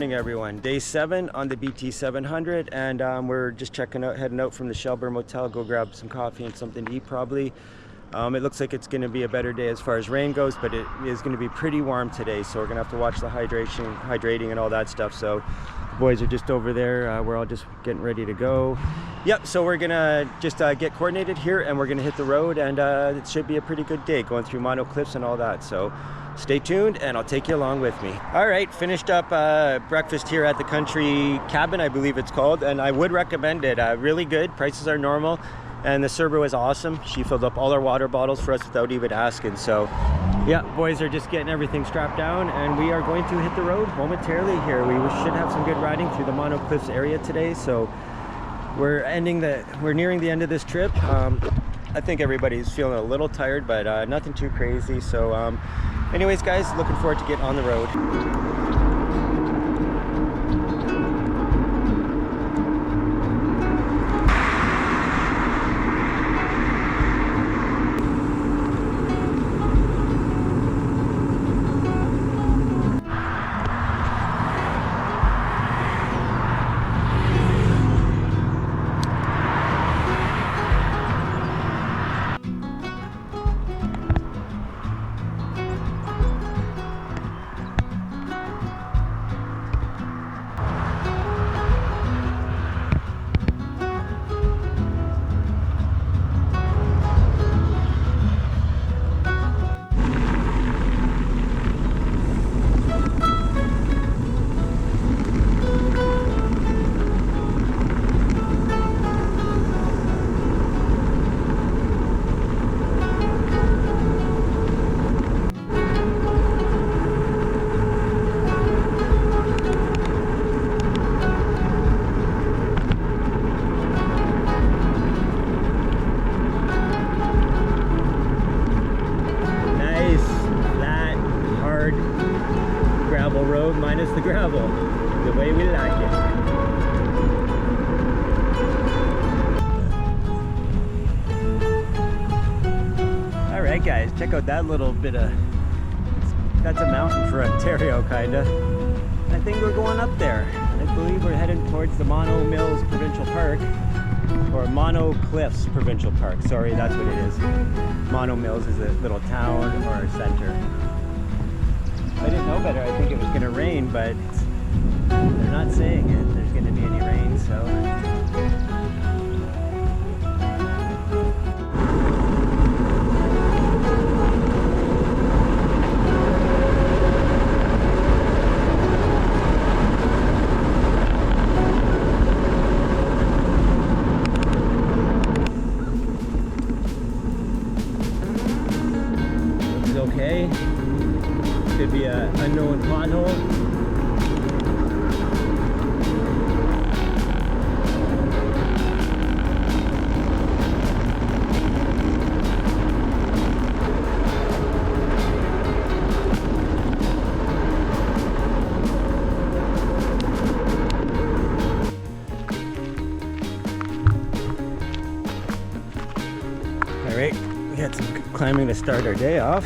morning, everyone. Day 7 on the BT700, and we're just heading out from the Shelburne Motel, go grab some coffee and something to eat probably. It looks like it's going to be a better day as far as rain goes, but it is going to be pretty warm today, so we're going to have to watch the hydrating and all that stuff. So the boys are just over there. We're all just getting ready to go. Yep, so we're going to just get coordinated here, and we're going to hit the road, and it should be a pretty good day going through Mono Cliffs and all that. So stay tuned, and I'll take you along with me. All right, finished up breakfast here at the Country Cabin, I believe it's called, and I would recommend it. Really good, prices are normal, and the server was awesome. She filled up all our water bottles for us without even asking. So yeah, boys are just getting everything strapped down, and we are going to hit the road momentarily here. We should have some good riding through the Mono Cliffs area today, so we're nearing the end of this trip. I think everybody's feeling a little tired, but nothing too crazy. So anyways, guys, looking forward to getting on the road. Road minus the gravel, the way we like it. All right, guys, check out that little bit of, that's a mountain for Ontario, kinda. I think we're going up there. I believe we're heading towards the Mono Mills Provincial Park, or Mono Cliffs Provincial Park. Sorry, that's what it is. Mono Mills is a little town or a center. I didn't know better. I think it was going to rain, but they're not saying it. There's going to be any rain, so. Looks okay. Could be an unknown pothole. All right, we got some climbing to start our day off.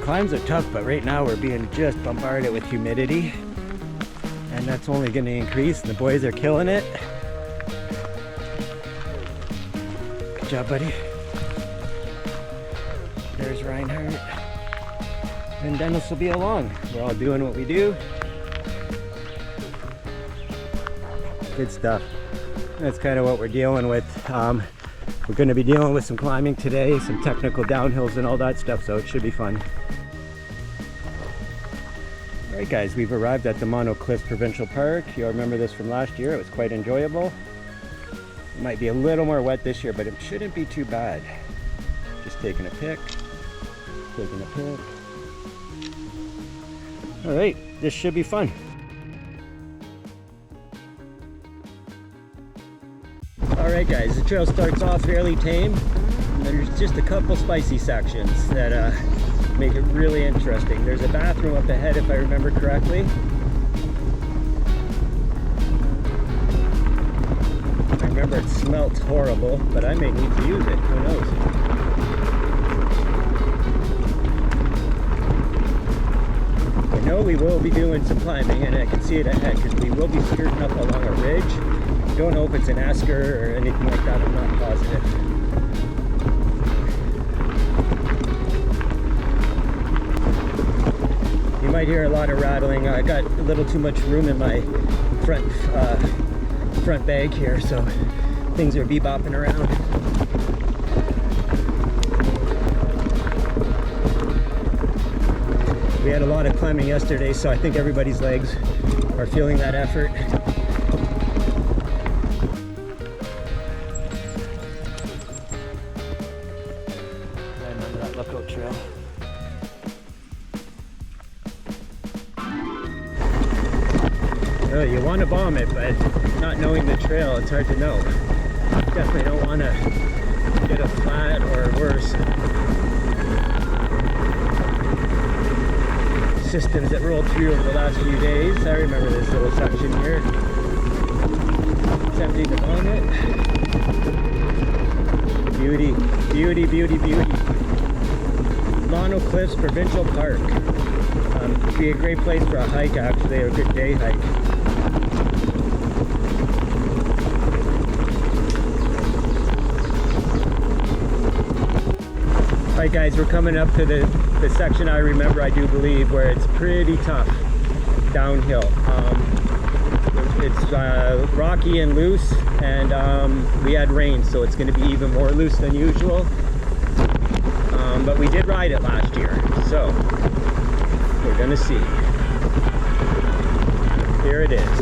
Climbs are tough, but right now we're being just bombarded with humidity, and that's only going to increase. The boys are killing it. Good job, buddy. There's Reinhardt, and Dennis will be along. We're all doing what we do. Good stuff. That's kind of what we're dealing with. We're going to be dealing with some climbing today, some technical downhills and all that stuff, so it should be fun. Alright guys, we've arrived at the Mono Cliffs Provincial Park. You'll remember this from last year. It was quite enjoyable. It might be a little more wet this year, but it shouldn't be too bad. Just taking a pic. Taking a pic. Alright, this should be fun. Alright guys, the trail starts off fairly tame. There's just a couple spicy sections that make it really interesting. There's a bathroom up ahead if I remember correctly. I remember it smelt horrible, but I may need to use it, who knows. know we will be doing some climbing, and I can see it ahead because we will be skirting up along a ridge. Don't know if it's an esker or anything like that, I'm not positive. You might hear a lot of rattling. I got a little too much room in my front bag here, so things are bebopping around. We had a lot of climbing yesterday, so I think everybody's legs are feeling that effort. I remember that lookout trail. Oh, you want to bomb it, but not knowing the trail, it's hard to know. Definitely don't want to get a flat or worse. Systems that rolled through over the last few days. I remember this little section here. It's empty to bomb it. Beauty, beauty, beauty, beauty. Mono Cliffs Provincial Park. It'd be a great place for a hike, actually, a good day hike. Alright guys, we're coming up to the section I remember, I do believe, where it's pretty tough downhill. It's rocky and loose, and we had rain, so it's going to be even more loose than usual. But we did ride it last year, so we're going to see. Here it is.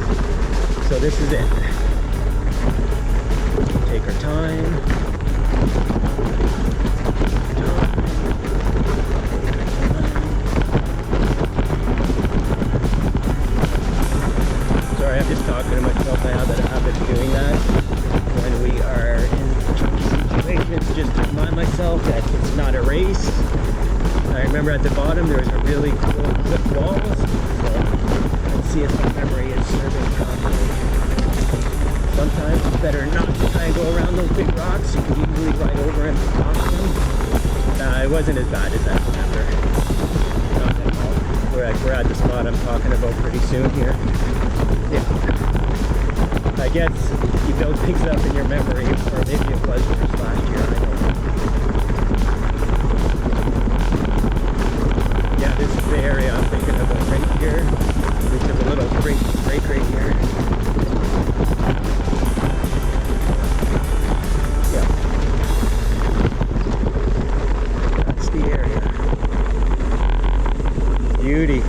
So this is it. Take our time. Sorry, I'm just talking to myself. I have a habit of doing that when we are in tricky situations, just to remind myself that it's not a race. I remember at the bottom there was a really cool cliff wall, so let's see if my memory is serving properly. Sometimes it's better not to try and go around those big rocks. You can easily ride over and cross them. It wasn't as bad as I remember. Not at all. We're at the spot I'm talking about pretty soon here. Yeah. I guess you build things up in your memory, or maybe it was just last year, I don't know. Yeah, this is the area I'm thinking about right here. Which is a little break right here. Yeah. That's the area. Beauty.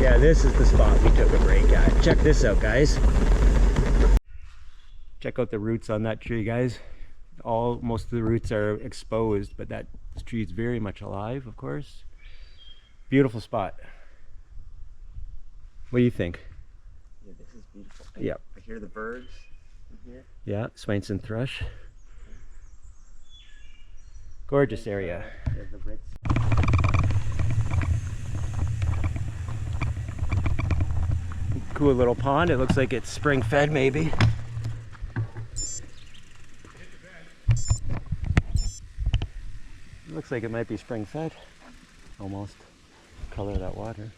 Yeah, this is the spot we took a break at. Check this out, guys. Check out the roots on that tree, guys. Most of the roots are exposed, but that tree is very much alive, of course. Beautiful spot. What do you think? Yeah, this is beautiful. Yeah. I hear the birds in here. Yeah, Swainson thrush. Gorgeous area. There's the Ritz. Cool little pond. It looks like it's spring fed, maybe. Looks like it might be spring fed. Almost. Color of that water.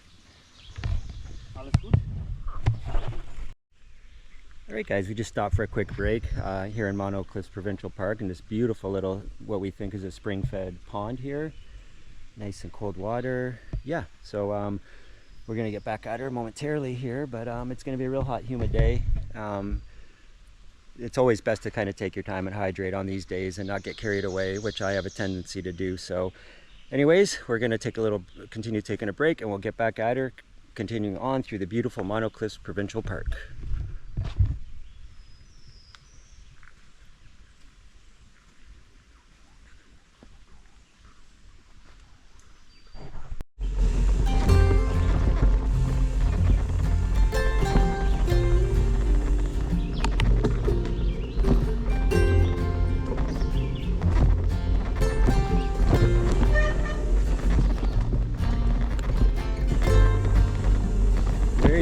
Alright guys, we just stopped for a quick break here in Mono Cliffs Provincial Park in this beautiful little, what we think is a spring fed pond here. Nice and cold water. Yeah, so we're going to get back at her momentarily here, but it's going to be a real hot, humid day. It's always best to kind of take your time and hydrate on these days and not get carried away, which I have a tendency to do. So anyways, we're going to continue taking a break, and we'll get back at her, continuing on through the beautiful Mono Cliffs Provincial Park.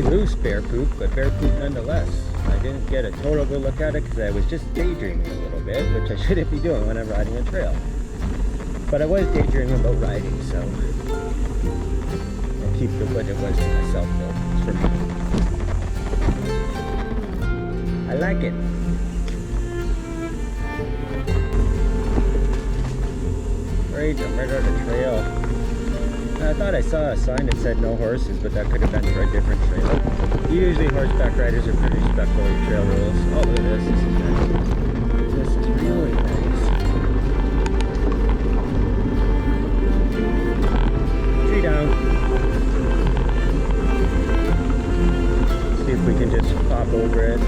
Loose bear poop, but bear poop nonetheless. I didn't get a total good look at it because I was just daydreaming a little bit, which I shouldn't be doing when I'm riding a trail. But I was daydreaming about riding, so I'll keep the what it was to myself though. It's for me. I like it. Right on the trail. I thought I saw a sign that said no horses, but that could have been for a different trail. Usually horseback riders are pretty respectful of trail rules. Oh, look at this. This is nice. This is really nice. Tree down. See if we can just pop over it.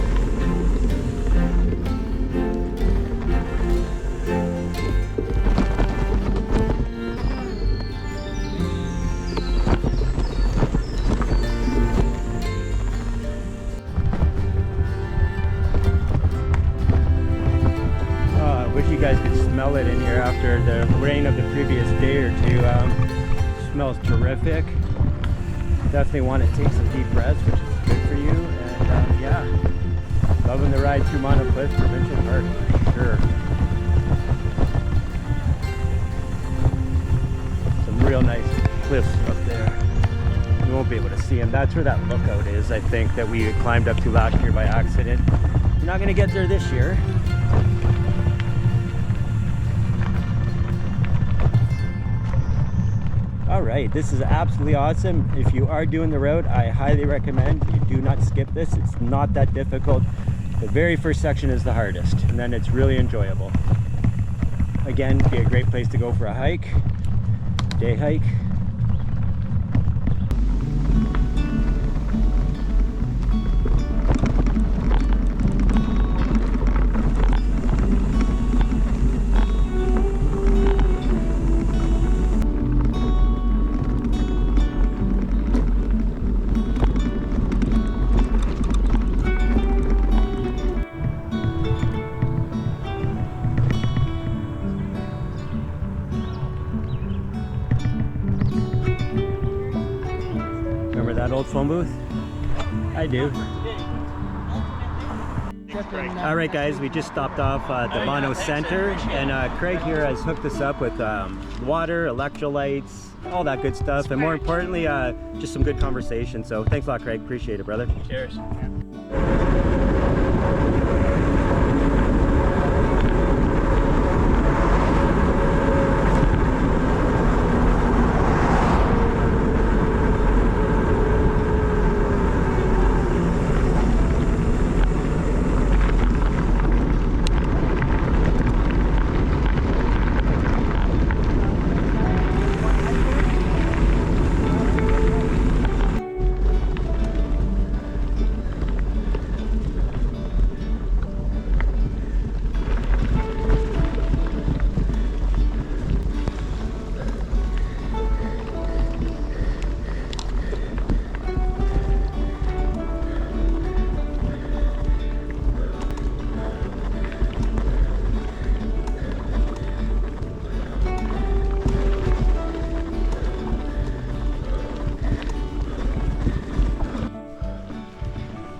You guys could smell it in here after the rain of the previous day or two. Smells terrific. Definitely want to take some deep breaths, which is good for you. And yeah, loving the ride through Cliff Provincial Park for sure. Some real nice cliffs up there. You won't be able to see them. That's where that lookout is, I think, that we climbed up to last year by accident. You're not going to get there this year. Alright, this is absolutely awesome. If you are doing the route, I highly recommend you do not skip this. It's not that difficult. The very first section is the hardest, and then it's really enjoyable. Again, be a great place to go for a hike, day hike. That old phone booth? I do. Alright guys, we just stopped off at the Mono Center, and Craig here has hooked us up with water, electrolytes, all that good stuff, and more importantly, just some good conversation. So thanks a lot, Craig. Appreciate it, brother. Cheers.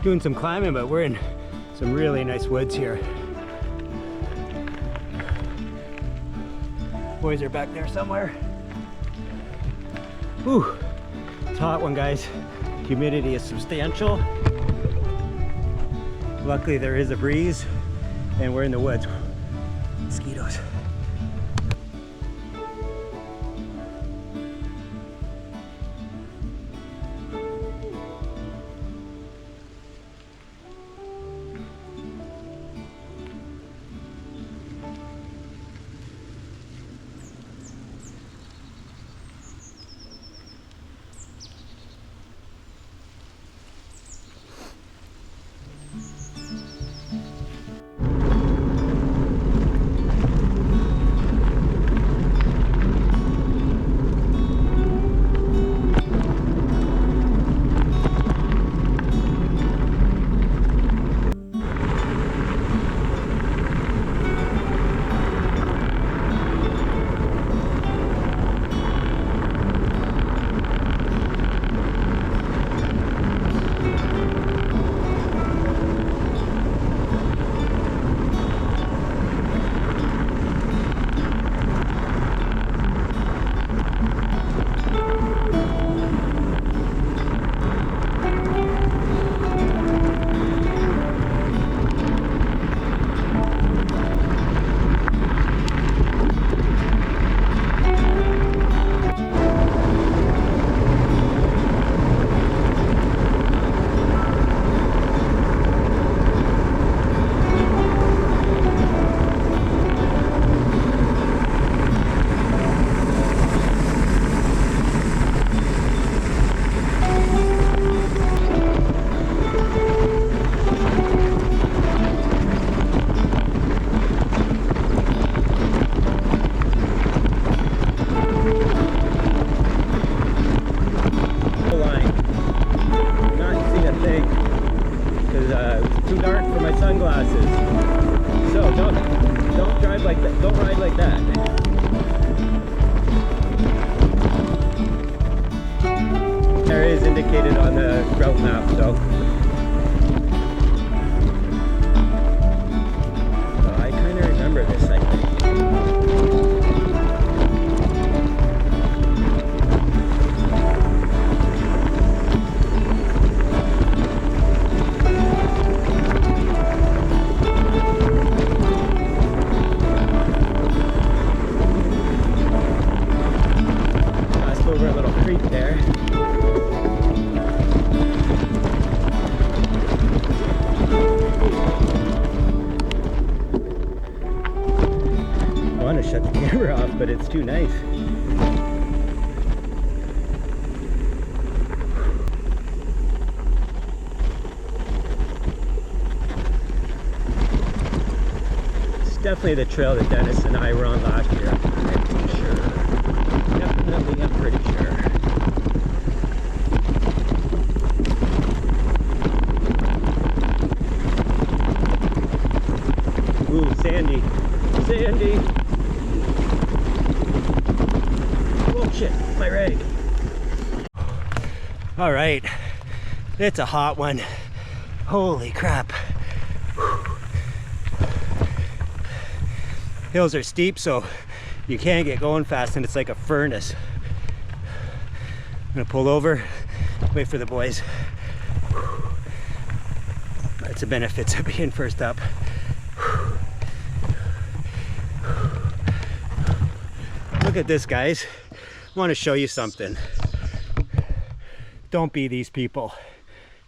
Doing some climbing, but we're in some really nice woods here. Boys are back there somewhere. Whew, it's a hot one, guys. Humidity is substantial. Luckily there is a breeze and we're in the woods. Mosquitoes. indicated on the route map, so. I kind of remember this, I think. Passed over a little creek there. I want to shut the camera off, but it's too nice. It's definitely the trail that Dennis and I were on last year. I'm pretty sure. Definitely, I'm pretty sure. Ooh, sandy. Sandy. Oh shit, my rag. All right, it's a hot one. Holy crap. Hills are steep, so you can't get going fast, and it's like a furnace. I'm gonna pull over, wait for the boys. That's the benefits of being first up. Look at this, guys. I want to show you something. Don't be these people.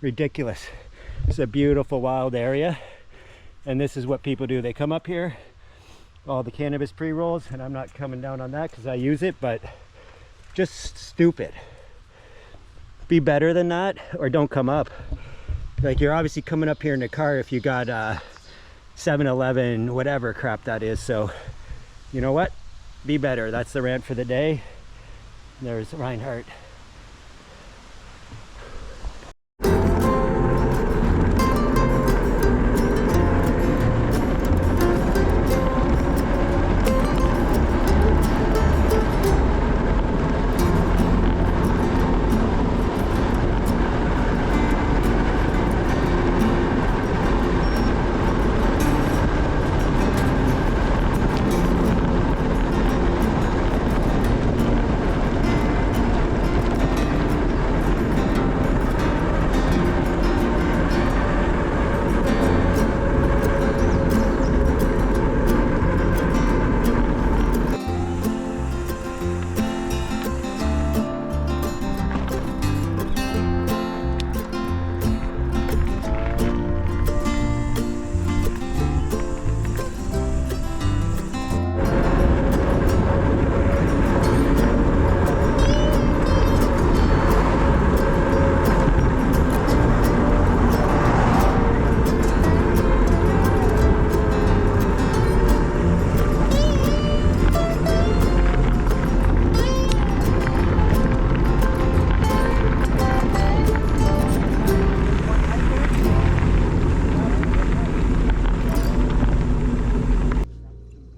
Ridiculous. It's a beautiful wild area, and this is what people do. They come up here, all the cannabis pre-rolls, and I'm not coming down on that because I use it, but just stupid. Be better than that, or don't come up. Like, you're obviously coming up here in the car if you got 7-Eleven, whatever crap that is. So you know what? Be better. That's the rant for the day. There's Reinhardt.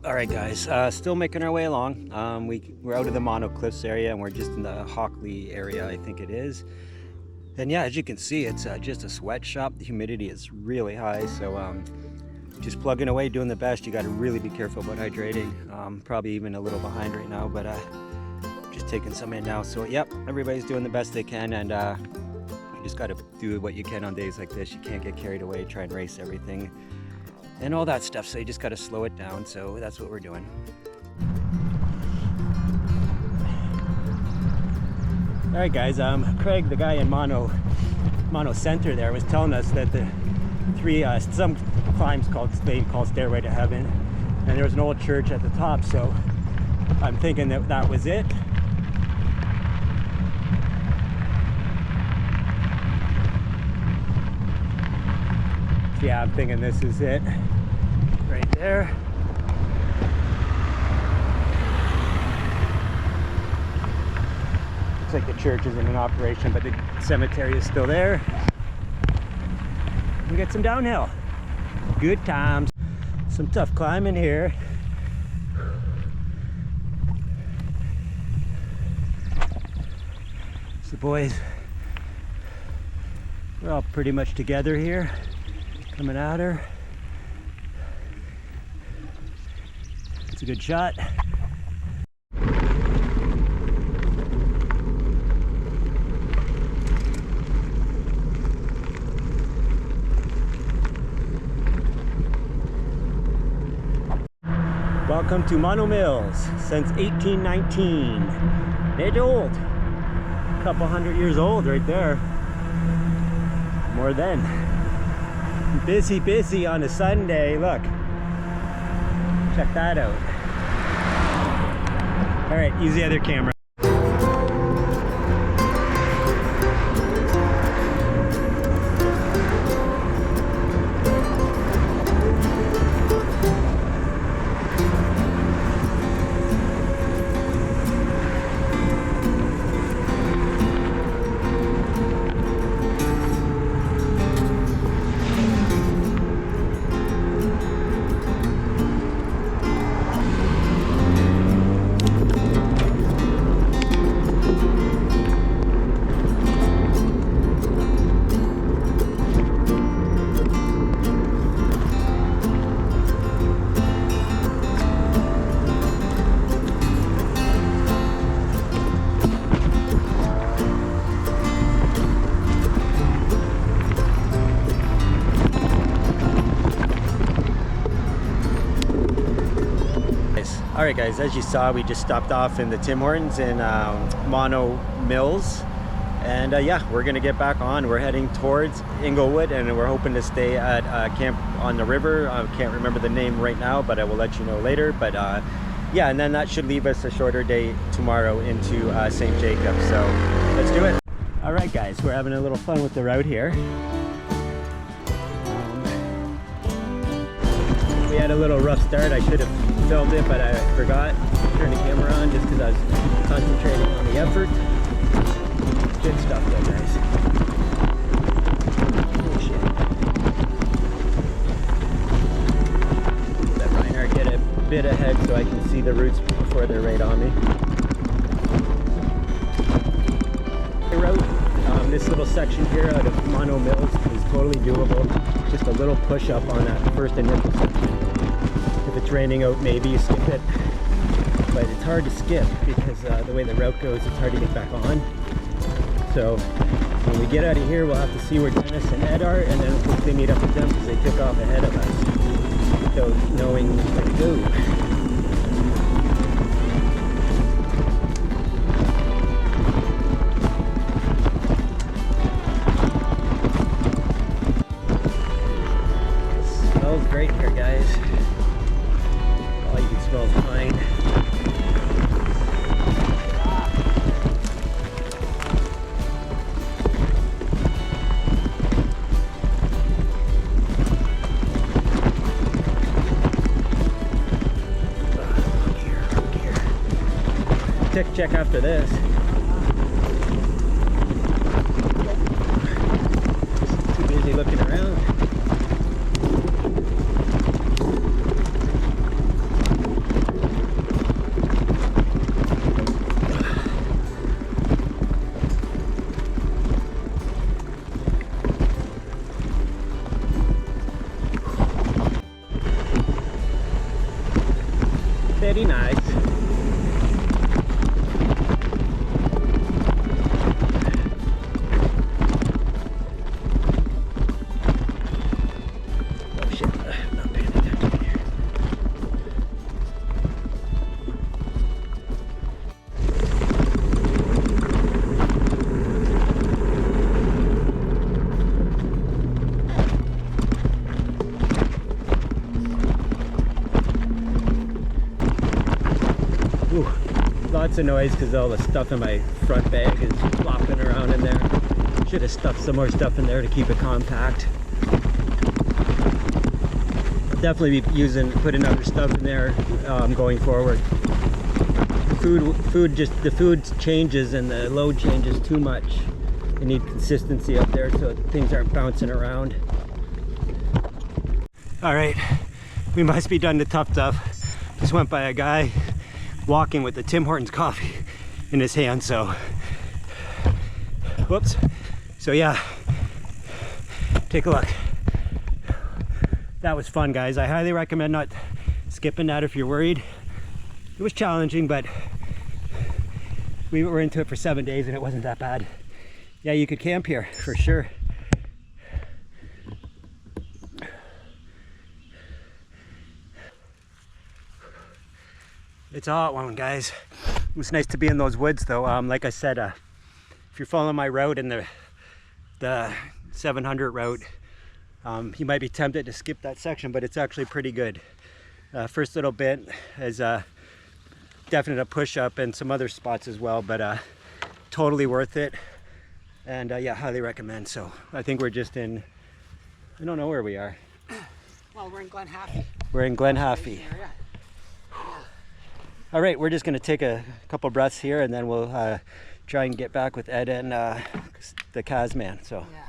Alright guys, still making our way along. We're out of the Mono Cliffs area and we're just in the Hockley area, I think it is. And yeah, as you can see, it's just a sweatshop. The humidity is really high, so just plugging away, doing the best. You got to really be careful about hydrating. Probably even a little behind right now, but just taking some in now. So yep, everybody's doing the best they can, and you just got to do what you can on days like this. You can't get carried away, try and race everything and all that stuff, so you just got to slow it down. So that's what we're doing. All right guys, Craig, the guy in Mono Center there, was telling us that the three some climbs they call Stairway to Heaven, and there was an old church at the top, so I'm thinking that was it. Yeah, I'm thinking this is it right there. Looks like the church isn't in operation, but the cemetery is still there. We get some downhill. Good times. Some tough climbing here. It's the boys We're all pretty much together here, coming at her. It's a good shot. Welcome to Mono Mills since 1819. It's old. A couple hundred years old right there. More than. Busy, busy on a Sunday. Look. Check that out. All right, use the other camera. Alright guys, as you saw, we just stopped off in the Tim Hortons in Mono Mills, and yeah, we're gonna get back on. We're heading towards Inglewood, and we're hoping to stay at camp on the river. I can't remember the name right now, but I will let you know later. But yeah, and then that should leave us a shorter day tomorrow into St. Jacob, so let's do it. Alright guys, we're having a little fun with the route here. We had a little rough start. I should have filmed it, but I forgot to turn the camera on just because I was concentrating on the effort. Good stuff though, guys. Oh shit. Let Reinhardt get a bit ahead so I can see the roots before they're right on me. The route, this little section here out of Mono Mills is totally doable. Just a little push up on that first initial section. If it's raining out, maybe you skip it, but it's hard to skip because the way the route goes, it's hard to get back on. So when we get out of here, we'll have to see where Dennis and Ed are, and then hopefully meet up with them because they took off ahead of us without knowing where to go. Great here, guys. All you can smell is pine. Up here. Tech check after this. Too busy looking around. Very nice. Oh shit, I'm not paying attention here. Ooh, lots of noise because all the stuff in my front bag is flopping around in there. Should have stuffed some more stuff in there to keep it compact. I'll definitely be putting other stuff in there going forward. The food changes and the load changes too much. You need consistency up there so things aren't bouncing around. All right, we must be done the tough stuff. Just went by a guy walking with the Tim Hortons coffee in his hand, so whoops. So yeah, Take a look. That was fun, guys. I highly recommend not skipping that if you're worried. It was challenging, but we were into it for 7 days and it wasn't that bad. Yeah, you could camp here for sure. It's a hot one, guys. It was nice to be in those woods though. Like I said, if you're following my route in the 700 route, you might be tempted to skip that section, but it's actually pretty good. First little bit is definite a push-up and some other spots as well, but totally worth it. And yeah, highly recommend. So I think we're just in, I don't know where we are. Well, we're in Glen Haffy. We're in Glen Haffy. All right, we're just gonna take a couple breaths here and then we'll try and get back with Ed and the Kazman. So. Yeah.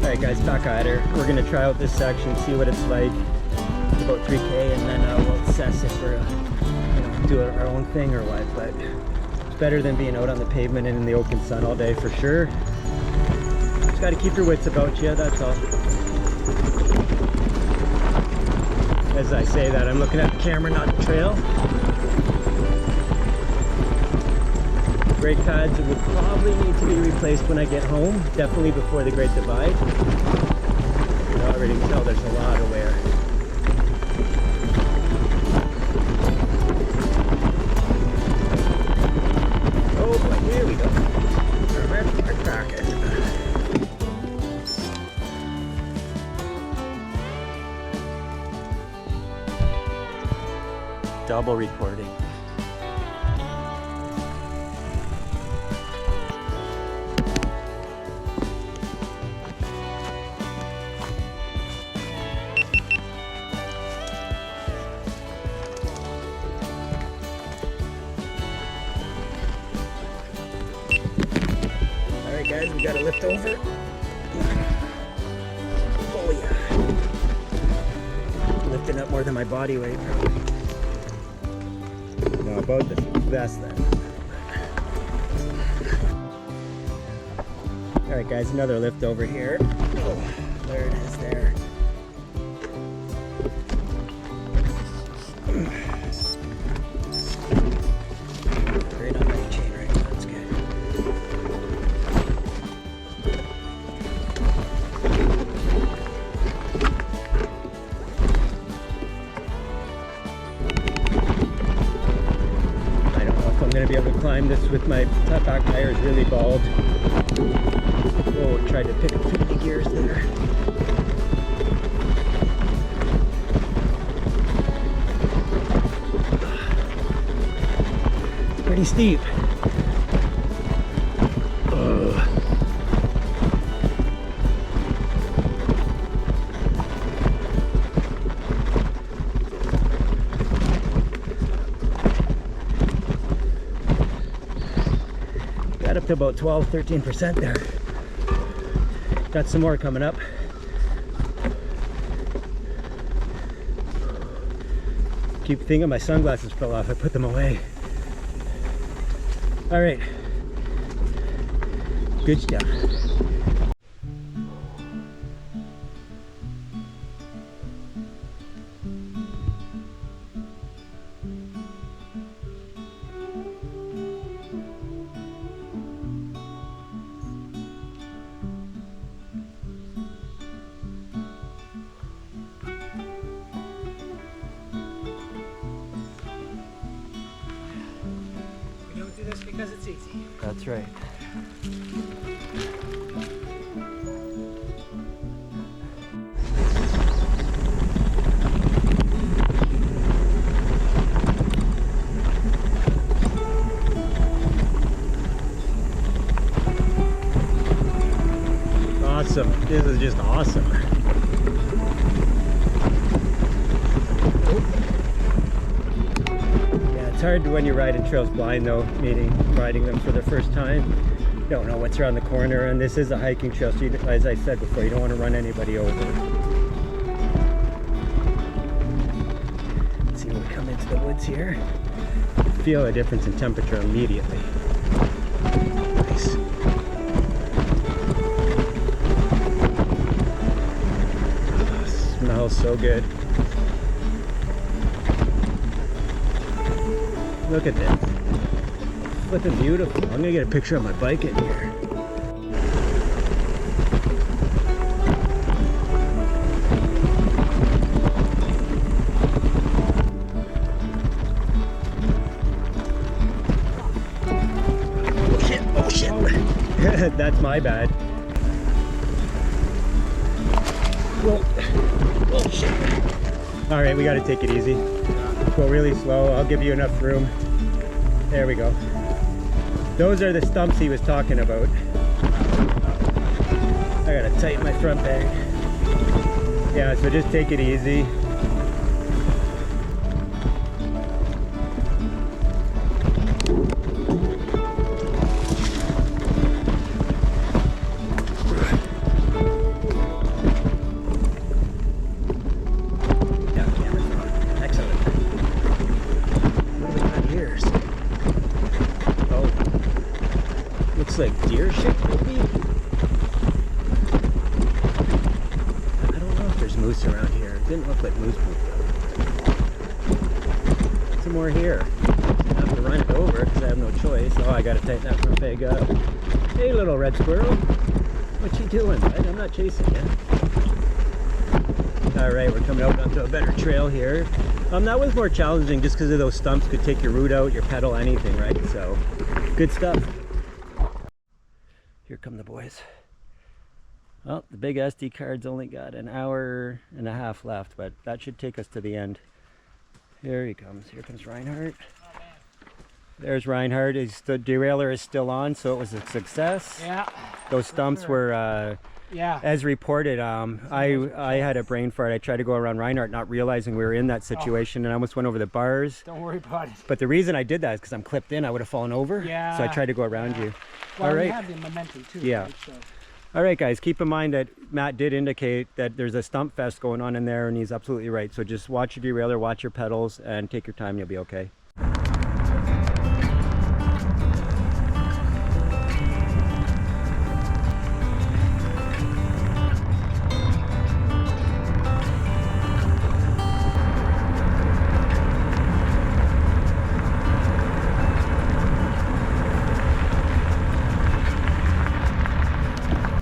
Alright guys, back at her. We're going to try out this section, see what it's like. It's about 3K and then we'll assess if we're do our own thing or what. But it's better than being out on the pavement and in the open sun all day for sure. Just got to keep your wits about you, that's all. As I say that, I'm looking at the camera, not the trail. Brake pads would probably need to be replaced when I get home, definitely before the Great Divide. You know, I already can tell there's a lot of wear. Oh boy, here we go. We're cracking. Double recording. Guys, we got to lift over. Oh yeah. Lifting up more than my body weight probably. No, about the vest then. Alright guys, another lift over here. Oh, there it is there. Great on my chain right now, that's good. I'm going to be able to climb this with my back tires really bald. Oh, tried to pick up 50 gears there. Pretty steep. Up to about 12-13% there. Got some more coming up. Keep thinking my sunglasses fell off. I put them away. All right. Good stuff. Because it's easy. That's right. Awesome. This is just awesome. It's hard when you're riding trails blind though, riding them for the first time. You don't know what's around the corner, and this is a hiking trail, so you, as I said before, you don't want to run anybody over. Let's see when we come into the woods here. feel a difference in temperature immediately. Nice. Oh, smells so good. Look at this. Flipping beautiful. I'm gonna get a picture of my bike in here. Oh shit. That's my bad. Oh shit. All right, we got to take it easy. Go really slow. I'll give you enough room. There we go. Those are the stumps he was talking about. I gotta tighten my front bag. Yeah, so just take it easy. Like deer shit, maybe? I don't know if there's moose around here. It didn't look like moose poop though. Some more here. I have to run it over because I have no choice. Oh, I gotta tighten that front bag up. Hey, little red squirrel. What you doing, bud? I'm not chasing you. Alright, we're coming out onto a better trail here. That was more challenging just because of those stumps could take your root out, your pedal, anything, right? So, good stuff. Here come the boys. Well, the big SD card's only got an hour and a half left, but that should take us to the end. Here he comes. Here comes Reinhardt. There's Reinhardt. The derailleur is still on, so it was a success. Yeah. Those stumps were, as reported, I had a brain fart. I tried to go around Reinhardt not realizing we were in that situation, and I almost went over the bars. Don't worry about it. But the reason I did that is because I'm clipped in. I would have fallen over. Yeah. So I tried to go around you. Well, all right. we have the momentum too. Yeah. Right? So. All right, guys, keep in mind that Matt did indicate that there's a stump fest going on in there, and he's absolutely right. So just watch your derailleur, watch your pedals, and take your time. You'll be okay.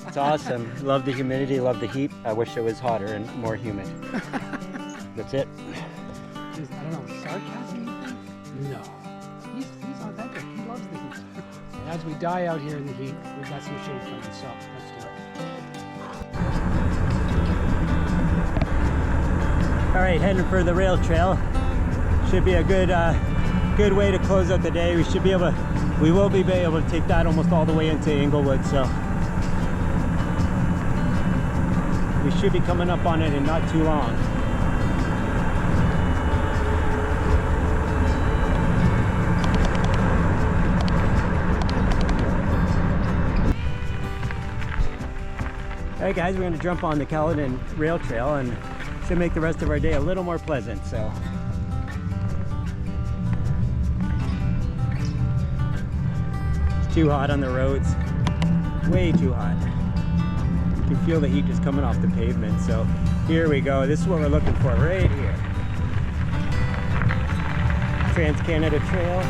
It's awesome. Love the humidity, love the heat. I wish it was hotter and more humid. That's it. I don't know, sarcasm? No. He's authentic. He loves the heat. And as we die out here in the heat, we've got some shade coming, so let's do it. All right, heading for the rail trail. Should be a good way to close out the day. We will be able to take that almost all the way into Inglewood, so we should be coming up on it in not too long. All right, guys, we're going to jump on the Caledon Rail Trail and should make the rest of our day a little more pleasant. So, it's too hot on the roads, way too hot. You can feel the heat just coming off the pavement. So here we go. This is what we're looking for right here. Trans-Canada Trail.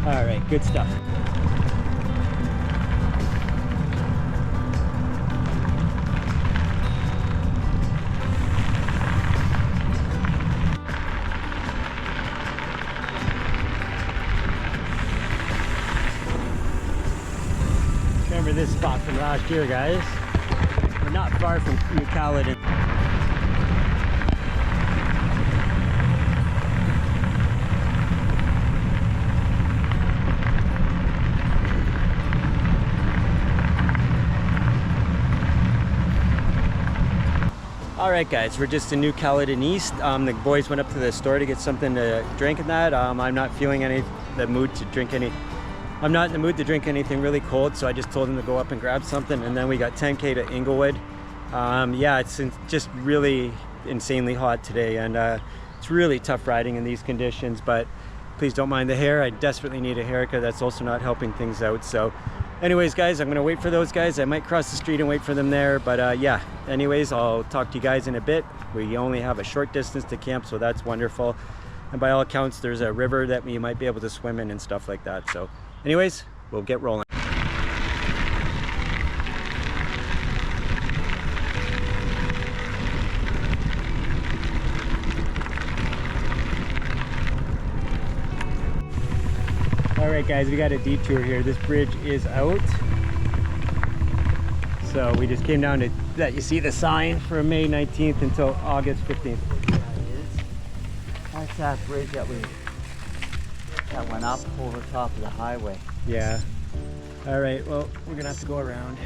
All right, good stuff. Remember this spot from last year, guys. We're not far from New Caledon. All right, guys, we're just in New Caledon East. The boys went up to the store to get something to drink and that. I'm not feeling I'm not in the mood to drink anything really cold, so I just told them to go up and grab something, and then we got 10K to Inglewood. Yeah, it's just really insanely hot today, and It's really tough riding in these conditions, but please don't mind the hair. I desperately need a haircut. That's also not helping things out. So anyways, guys, I'm gonna wait for those guys. I might cross the street and wait for them there, but yeah, anyways, I'll talk to you guys in a bit. We only have a short distance to camp, so that's wonderful. And by all accounts, there's a river that we might be able to swim in and stuff like that. So anyways, we'll get rolling. All right, guys, we got a detour here. This bridge is out. So we just came down to that. You see the sign for May 19th until August 15th. Yeah, it is. That's that bridge that went up over top of the highway. Yeah. All right, well, we're gonna have to go around.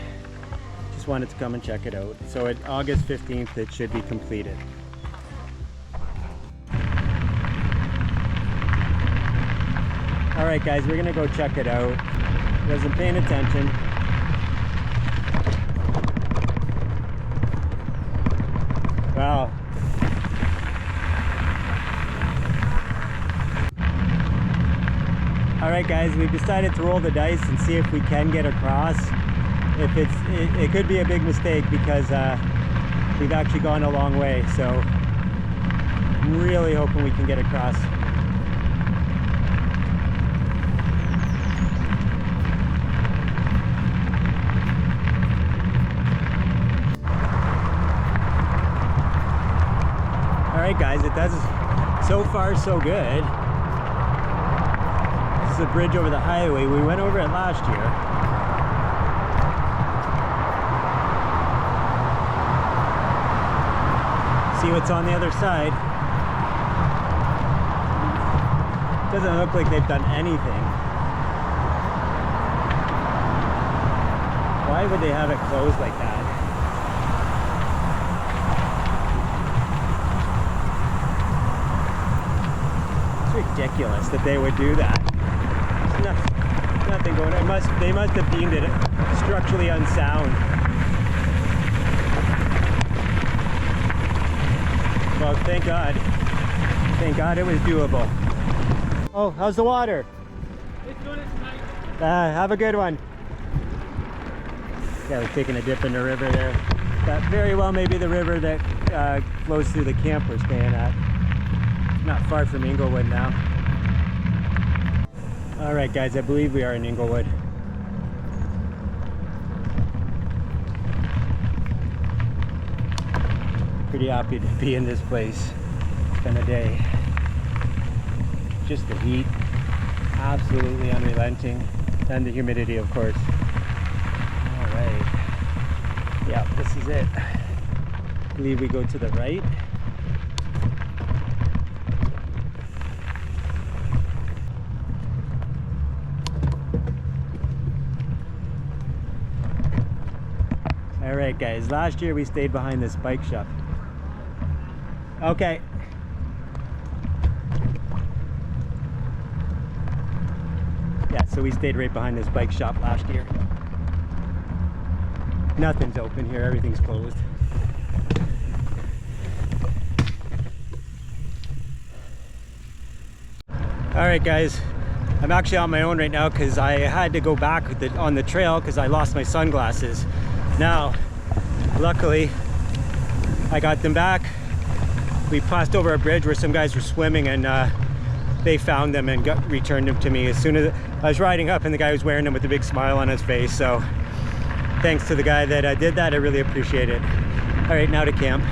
Just wanted to come and check it out. So at August 15th, it should be completed. All right, guys, we're gonna go check it out. Wasn't paying attention. Wow. All right, guys, we've decided to roll the dice and see if we can get across. If it could be a big mistake because we've actually gone a long way. So I'm really hoping we can get across. Alright, guys, it does so far so good. This is a bridge over the highway. We went over it last year. See what's on the other side. Doesn't look like they've done anything. Why would they have it closed like that? Ridiculous that they would do that. There's nothing going on. They must have deemed it structurally unsound. Well, thank God. Thank God it was doable. Oh, how's the water? It's good tonight. Have a good one. Yeah, we're taking a dip in the river there. That very well may be the river that flows through the camp we're staying at. Not far from Inglewood now. All right, guys, I believe we are in Inglewood. Pretty happy to be in this place. It's been a day. Just the heat, absolutely unrelenting, and the humidity, of course. All right. Yeah, this is it. I believe we go to the right. Alright, guys, last year we stayed behind this bike shop. Okay. Yeah, so we stayed right behind this bike shop last year. Nothing's open here, everything's closed. Alright, guys, I'm actually on my own right now because I had to go back on the trail because I lost my sunglasses. Now, luckily, I got them back. We passed over a bridge where some guys were swimming and they found them and returned them to me as soon as I was riding up, and the guy was wearing them with a big smile on his face. So thanks to the guy that did that. I really appreciate it. All right, now to camp.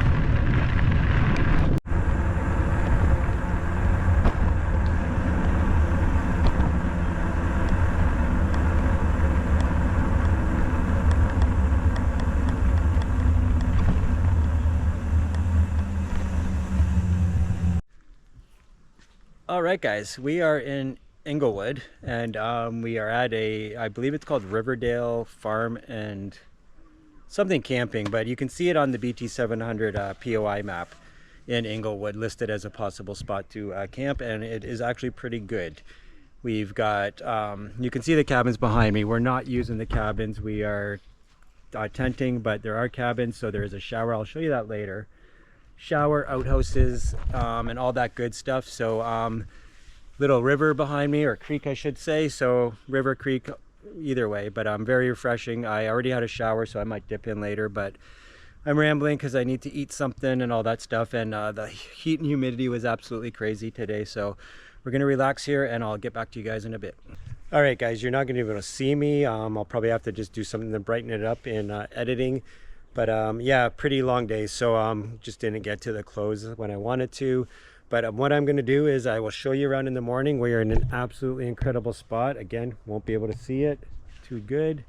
All right, guys, we are in Inglewood, and we are at I believe it's called Riverdale Farm and something camping, but you can see it on the BT700 POI map in Inglewood, listed as a possible spot to camp, and it is actually pretty good. We've got, you can see the cabins behind me. We're not using the cabins. We are tenting, but there are cabins, so there is a shower. I'll show you that later. shower, outhouses, and all that good stuff. So little river behind me, or creek I should say, so river, creek, either way, but very refreshing. I already had a shower, so I might dip in later, but I'm rambling because I need to eat something and all that stuff, and the heat and humidity was absolutely crazy today, so we're gonna relax here and I'll get back to you guys in a bit. All right guys, you're not gonna be able to see me. I'll probably have to just do something to brighten it up in editing, but yeah, pretty long day, so just didn't get to the close when I wanted to. But what I'm going to do is I will show you around in the morning. We are in an absolutely incredible spot. Again, won't be able to see it too good.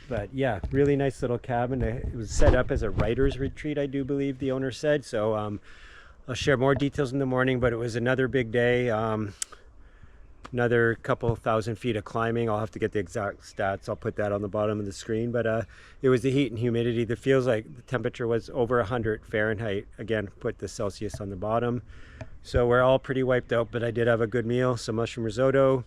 But yeah, really nice little cabin. It was set up as a writer's retreat, I do believe the owner said. So I'll share more details in the morning, but it was another big day. Another couple thousand feet of climbing. I'll have to get the exact stats. I'll put that on the bottom of the screen, but it was the heat and humidity that feels like the temperature was over 100 Fahrenheit. Again, put the Celsius on the bottom. So we're all pretty wiped out, but I did have a good meal, some mushroom risotto,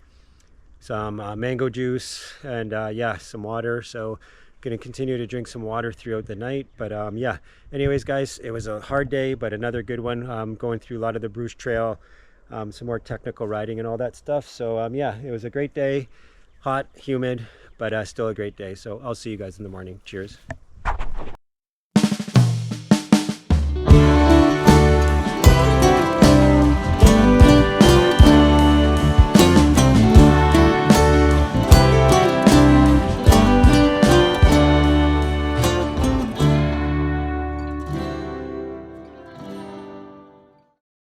some mango juice, and yeah, some water. So going to continue to drink some water throughout the night. But yeah, anyways guys, it was a hard day, but another good one. Going through a lot of the Bruce Trail, some more technical riding and all that stuff. So yeah, it was a great day. Hot, humid, but still a great day. So I'll see you guys in the morning. Cheers.